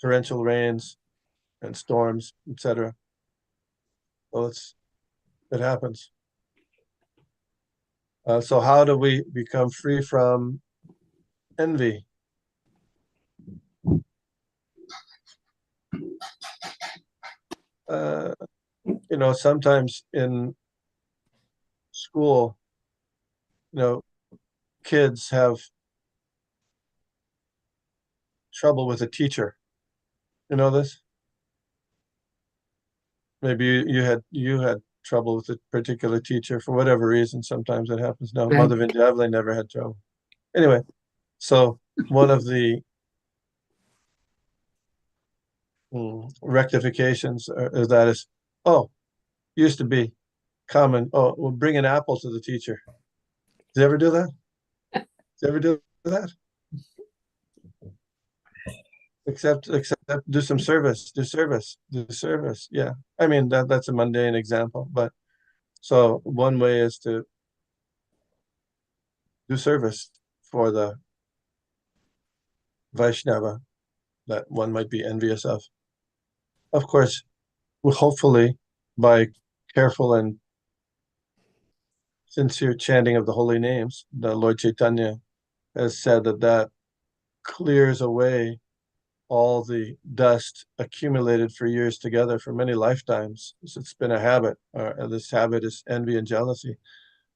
torrential rains and storms, etc. Well, it happens. So how do we become free from envy? Sometimes in school, kids have trouble with a teacher. You know this? Maybe you had trouble with a particular teacher for whatever reason. Sometimes it happens. No, Right. Mother Vindhyavali never had trouble. Anyway, so one of the rectifications is used to be, come and, oh, we'll bring an apple to the teacher. Did you ever do that? Did you ever do that? Except do some service, do service. Yeah. I mean, that's a mundane example, but so one way is to do service for the Vaishnava that one might be envious of. Of course, hopefully by careful and sincere chanting of the holy names, the Lord Caitanya has said that clears away all the dust accumulated for years together for many lifetimes. It's been a habit. This habit is envy and jealousy.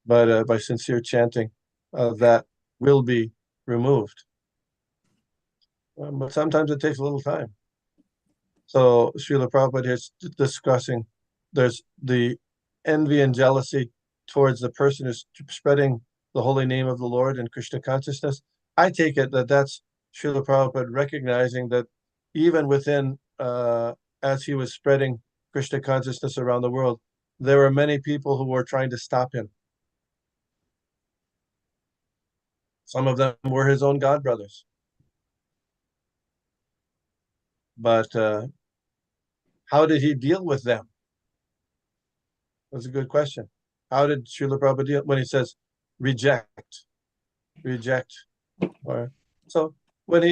But by sincere chanting, that will be removed. But sometimes it takes a little time. So Srila Prabhupada is discussing, there's the envy and jealousy towards the person who's spreading the holy name of the Lord and Krishna consciousness. I take it that that's Srila Prabhupada recognizing that even within, as he was spreading Krishna consciousness around the world, there were many people who were trying to stop him. Some of them were his own god brothers. But how did he deal with them? That's a good question. How did Srila Prabhupada deal when he says reject? Or so when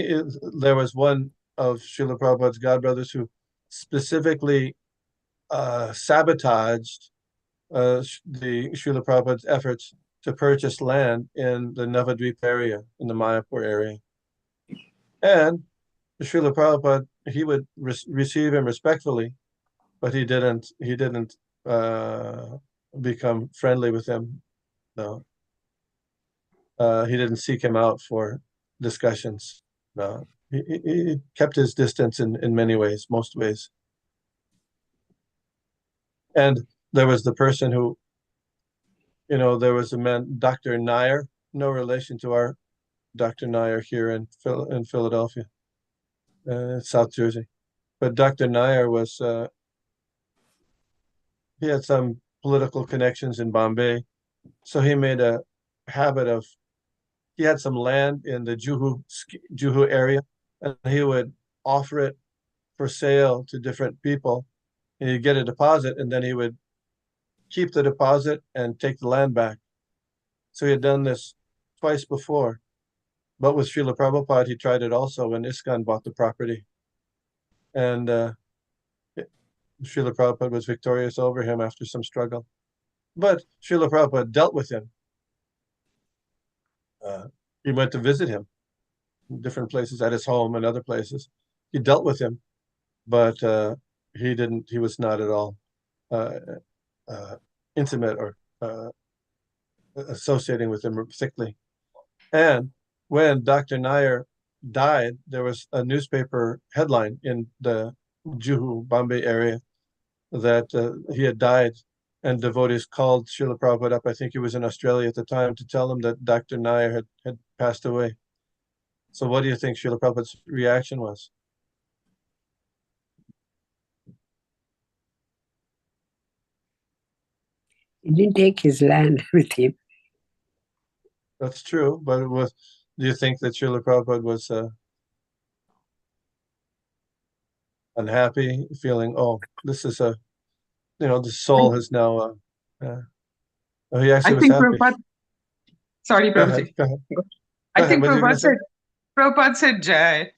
there was one of Srila Prabhupada's god brothers who specifically sabotaged the Srila Prabhupada's efforts to purchase land in the Navadvip area, in the Mayapur area. And Srila Prabhupada, he would receive him respectfully, but he didn't become friendly with him. No. He didn't seek him out for discussions. No. He kept his distance in many ways, most ways. And there was the person who, there was a man, Dr. Nair, no relation to our Dr. Nair here in Philadelphia, South Jersey. But Dr. Nair was, he had some political connections in Bombay. So he made a habit of, he had some land in the Juhu area, and he would offer it for sale to different people. And he'd get a deposit, and then he would keep the deposit and take the land back. So he had done this twice before. But with Srila Prabhupada, he tried it also when ISKCON bought the property. And Srila Prabhupada was victorious over him after some struggle. But Srila Prabhupada dealt with him. He went to visit him in different places, at his home and other places. He dealt with him, but he was not at all intimate or associating with him thickly. And when Dr. Nair died, there was a newspaper headline in the Juhu, Bombay area that he had died, and devotees called Srila Prabhupada up. I think he was in Australia at the time, to tell him that Dr. Nair had passed away. So what do you think Srila Prabhupada's reaction was? He didn't take his land with him. That's true, but do you think that Srila Prabhupada was unhappy, feeling, oh, this is the soul has now, he actually was happy. Sorry, Prabhuji. Go ahead. I think Prabhupada said Jai.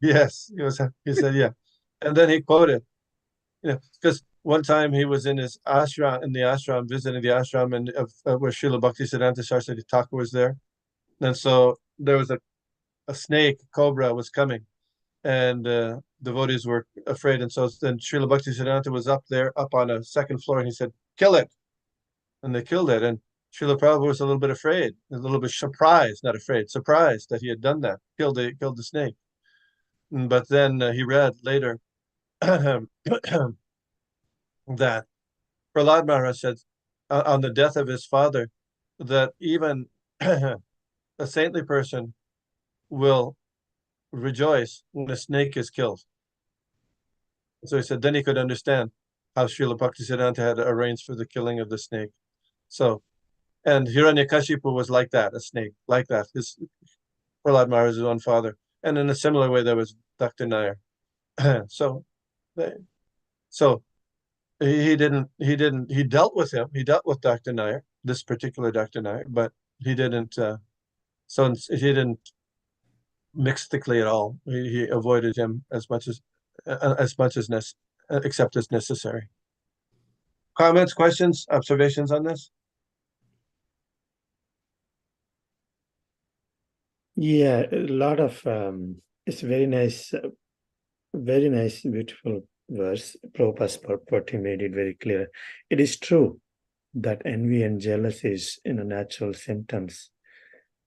Yes, he said, yeah. And then he quoted, because one time he was in the ashram, visiting the ashram, and where Srila Bhaktisiddhanta Saraswati Thakur was there. And so there was a snake, cobra was coming, and devotees were afraid. And so then Srila Bhaktisiddhanta was up on a second floor, and he said, kill it. And they killed it. And Srila Prabhupada was a little bit afraid, a little bit surprised that he had done that, killed the snake. But then he read later that Prahlad Maharaj said on the death of his father that even a saintly person will rejoice when a snake is killed. So he said, then he could understand how Srila Bhaktisiddhanta had arranged for the killing of the snake. So, and Hiranyakashipu was like that, a snake, like that. His Prahlad Maharaj's own father. And in a similar way, there was Dr. Nair. So he dealt with him. He dealt with Dr. Nair, this particular Dr. Nair, but he didn't mix the clay at all. He avoided him as much as except as necessary. Comments, questions, observations on this? Yeah, a lot of it's very nice, beautiful verse. Prabhupada's purport, he made it very clear. It is true that envy and jealousy is natural symptoms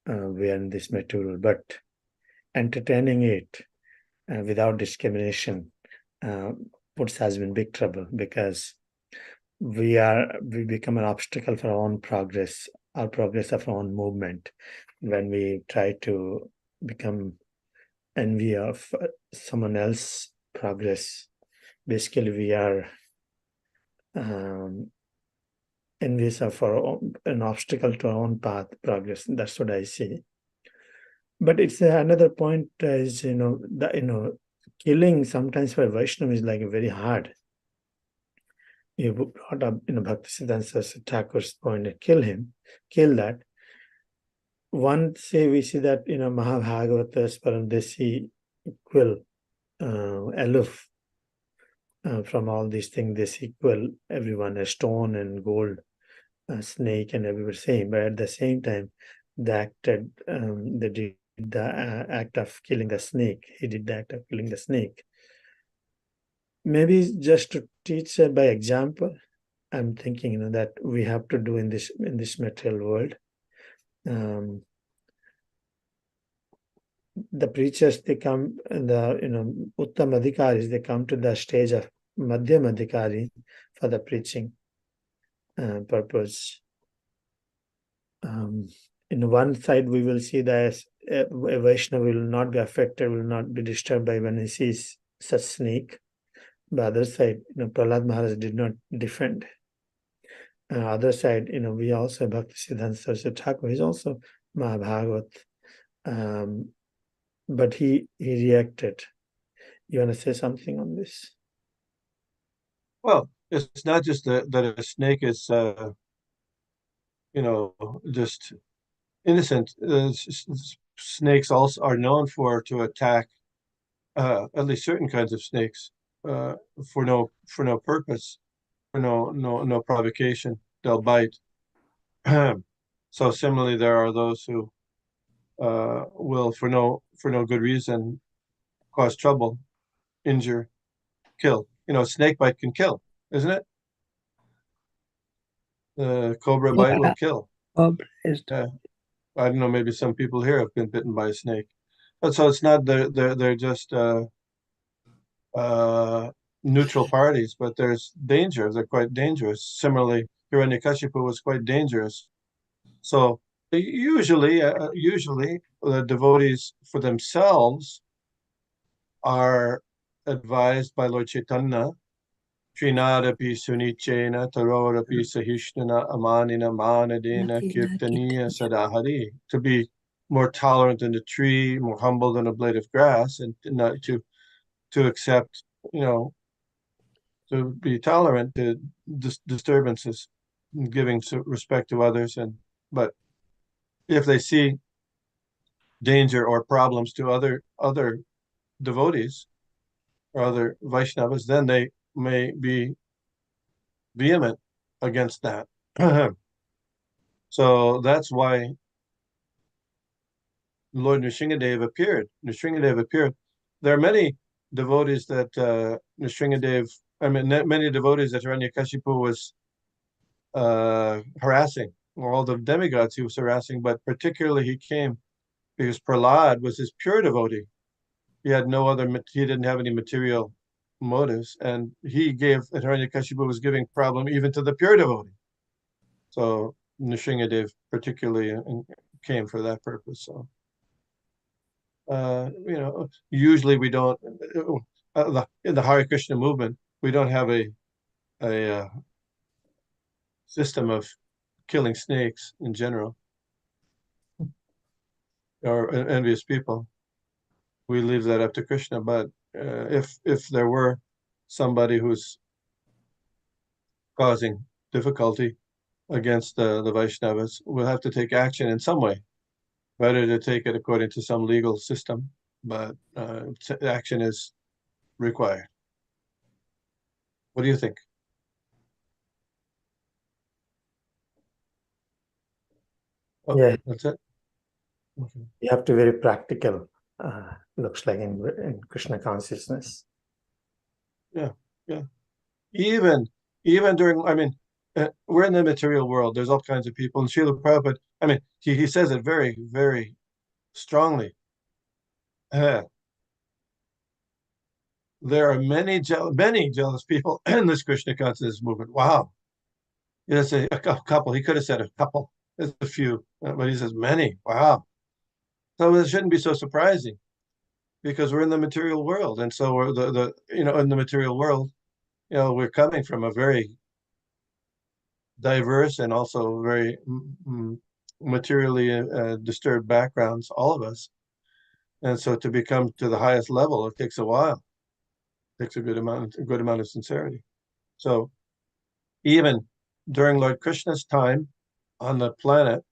we are in this material, but entertaining it without discrimination puts us in big trouble, because we become an obstacle for our own progress, our progress of our own movement, when we try to become envy of someone else's progress. Basically, we are envious of our own, an obstacle to our own path progress. That's what I see. But it's another point is killing sometimes for Vaishnava is like very hard. You brought up Bhaktisiddhanta Thakur's point, kill that. One say we see that Mahabhagavatas Paramdesi quill aloof from all these things. They sequel everyone a stone and gold, a snake, and everybody saying. But at the same time, they did the act of killing the snake. He did the act of killing the snake. Maybe just to teach by example, I'm thinking that we have to do in this material world. The preachers, they come, the Uttam Adhikaris, they come to the stage of Madhya Adhikari for the preaching purpose. In one side, we will see that a Vaishnava will not be affected, will not be disturbed by when he sees such snake. The other side, Prahlad Maharaj did not defend. Other side, we also Bhaktisiddhanta Saraswati Thakur is also Mahabhagavat, but he reacted. You want to say something on this? Well, it's not just that a snake is, just innocent. Snakes also are known to attack at least certain kinds of snakes for no purpose, for no provocation. They'll bite. So similarly, there are those who will for no good reason cause trouble, injure, kill. Snake bite can kill, isn't it? The cobra bite will kill. I don't know, maybe some people here have been bitten by a snake. But so it's not they're just neutral parties, but there's danger. They're quite dangerous. Similarly, Hiranyakashipu was quite dangerous. So usually the devotees for themselves are advised by Lord Chaitanya, Trinadapi Sunichena Tarorapi Sahishnana Amanina Manadena Kirtaniya Sadahari, to be more tolerant than a tree, more humble than a blade of grass, and not to accept, to be tolerant to disturbances, giving respect to others, but if they see danger or problems to other devotees or other Vaishnavas, then they may be vehement against that. So that's why Lord Nrsingadev appeared. There are many devotees that many devotees that Hiranyakashipu was harassing, or all the demigods he was harassing, but particularly he came because Prahlad was his pure devotee. He didn't have any material motives, and Hiranyakashipu was giving problem even to the pure devotee. So Nrsingadev particularly came for that purpose. So, usually we don't, in the Hare Krishna movement, we don't have a a system of killing snakes in general, or envious people. We leave that up to Krishna. But if there were somebody who's causing difficulty against the Vaishnavas, we'll have to take action in some way. Better to take it according to some legal system, but action is required. What do you think? Oh, Yeah. that's it. Okay. You have to be very practical, looks like in Krishna consciousness. Yeah. Even during, I mean, we're in the material world. There's all kinds of people. And Srila Prabhupada, I mean, he says it very, very strongly. There are many jealous people in this Krishna consciousness movement. Wow. He doesn't say a couple. He could have said a couple. There's a few, but he says many. Wow. So it shouldn't be so surprising, because we're in the material world, and so we're in the material world, we're coming from a very diverse and also very materially disturbed backgrounds, all of us. And so to become to the highest level, it takes a while. It takes a good amount of sincerity. So even during Lord Krishna's time on the planet,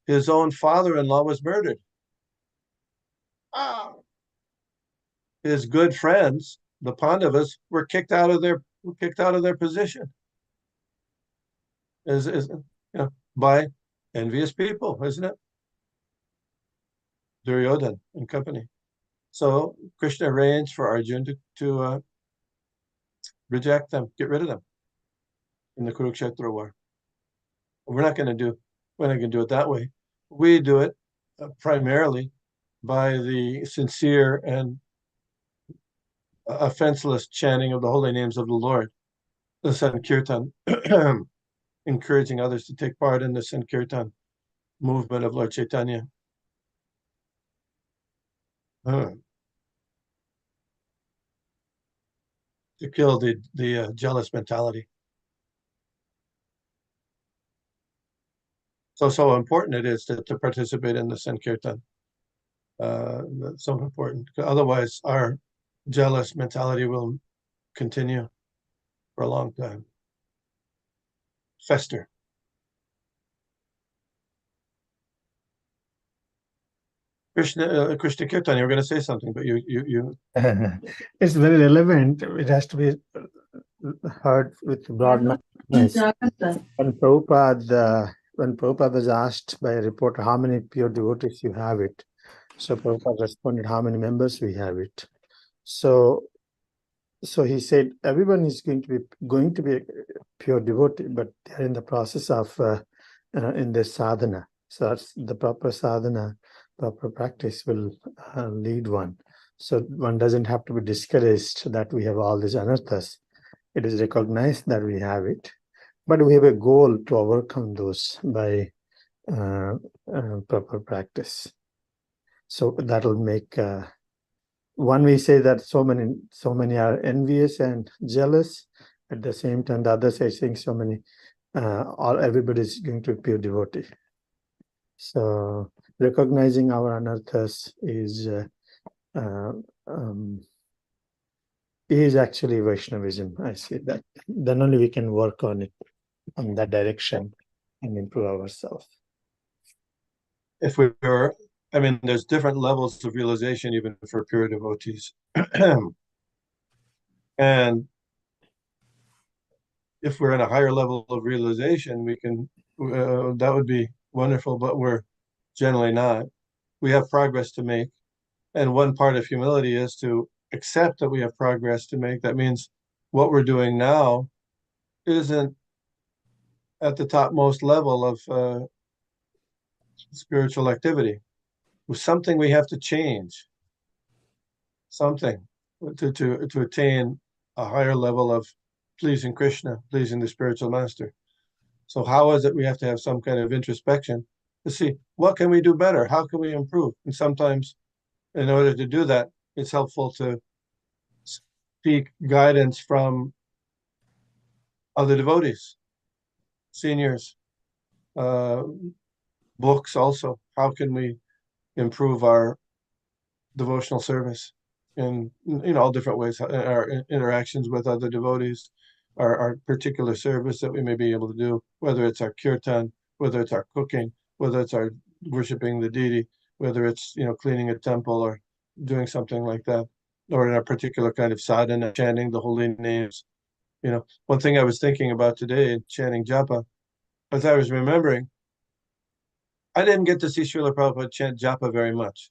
his own father-in-law was murdered. His good friends, the Pandavas, were kicked out of their position. By envious people, isn't it? Duryodhana and company. So Krishna arranged for Arjuna to reject them, get rid of them in the Kurukshetra war. We're not going to do it that way. We do it primarily by the sincere and offenseless chanting of the holy names of the Lord, the Sankirtan, encouraging others to take part in the Sankirtan movement of Lord Caitanya. To kill the jealous mentality. So important it is to participate in the Sankirtan. That's so important. Otherwise, our jealous mentality will continue for a long time. Fester. Krishna Kirtan, you were going to say something, but you. It's very relevant. It has to be heard with broad mindedness. When Prabhupada was asked by a reporter how many pure devotees you have it, so Prabhupada responded, how many members we have it. So he said everyone is going to be a pure devotee, but they're in the process of in their sadhana. So that's the proper sadhana, proper practice will lead one. So one doesn't have to be discouraged that we have all these anarthas. It is recognized that we have it, but we have a goal to overcome those by proper practice. So that will make one, we say that so many are envious and jealous. At the same time, the others are saying so many, everybody is going to be pure devotee. So recognizing our anarthas is actually Vaishnavism. I see that. Then only we can work on it, on that direction, and improve ourselves. If we were, there's different levels of realization even for pure devotees. And if we're in a higher level of realization, we can, that would be wonderful, but we're generally not. We have progress to make. And one part of humility is to accept that we have progress to make. That means what we're doing now isn't at the topmost level of spiritual activity. With something we have to change, something to attain a higher level of pleasing Krishna, pleasing the spiritual master. So how is it we have to have some kind of introspection to see what can we do better? How can we improve? And sometimes in order to do that, it's helpful to seek guidance from other devotees, seniors, books also. How can we improve our devotional service in all different ways, our interactions with other devotees, our particular service that we may be able to do, whether it's our kirtan, whether it's our cooking, whether it's our worshiping the deity, whether it's cleaning a temple or doing something like that, or in a particular kind of sadhana, chanting the holy names. One thing I was thinking about today in chanting japa, as I was remembering, I didn't get to see Srila Prabhupada chant japa very much.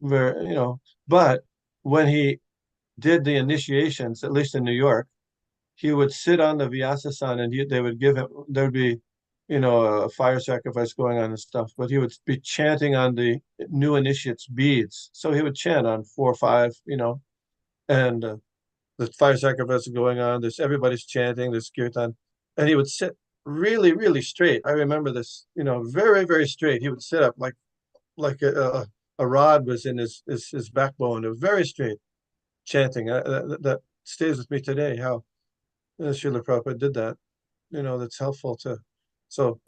But when he did the initiations, at least in New York, he would sit on the Vyasa-san and they would give him, there would be, a fire sacrifice going on and stuff, but he would be chanting on the new initiates' beads. So he would chant on 4 or 5, and the fire sacrifice is going on. Everybody's chanting, there's kirtan, and he would sit really, really straight. I remember this, very, very straight. He would sit up like a rod was in his backbone. It was very straight, chanting. That stays with me today. How Srila Prabhupada did that. That's helpful to. So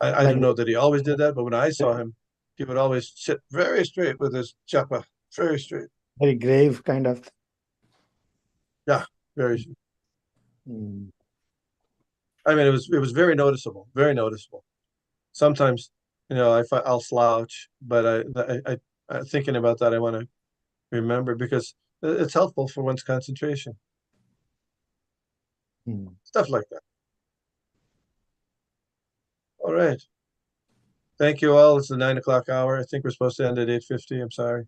I don't know that he always did that, but when I saw him, he would always sit very straight with his japa, very straight. Very grave kind of. Yeah, very. I mean, it was very noticeable, very noticeable. Sometimes, I'll slouch, but I thinking about that, I want to remember because it's helpful for one's concentration. Stuff like that. All right. Thank you all. It's the 9 o'clock hour. I think we're supposed to end at 8:50. I'm sorry.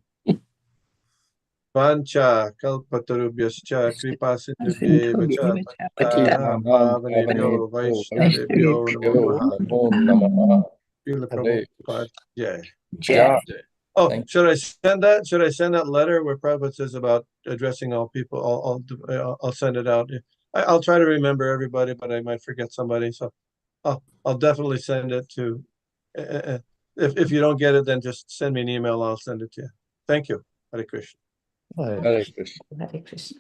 Vancha kalpatarubhyascha kripasindhubheva pavanebhyo vaishnavebhyo namo namaha. Srila Prabhupada Jai. Jai. Oh, should I send that? Should I send that letter where Prabhupada says about addressing all people? I'll send it out. I'll try to remember everybody, but I might forget somebody. So I'll definitely send it to. If you don't get it, then just send me an email. I'll send it to you. Thank you. Hare Krishna. Hare Krishna. Hare Krishna.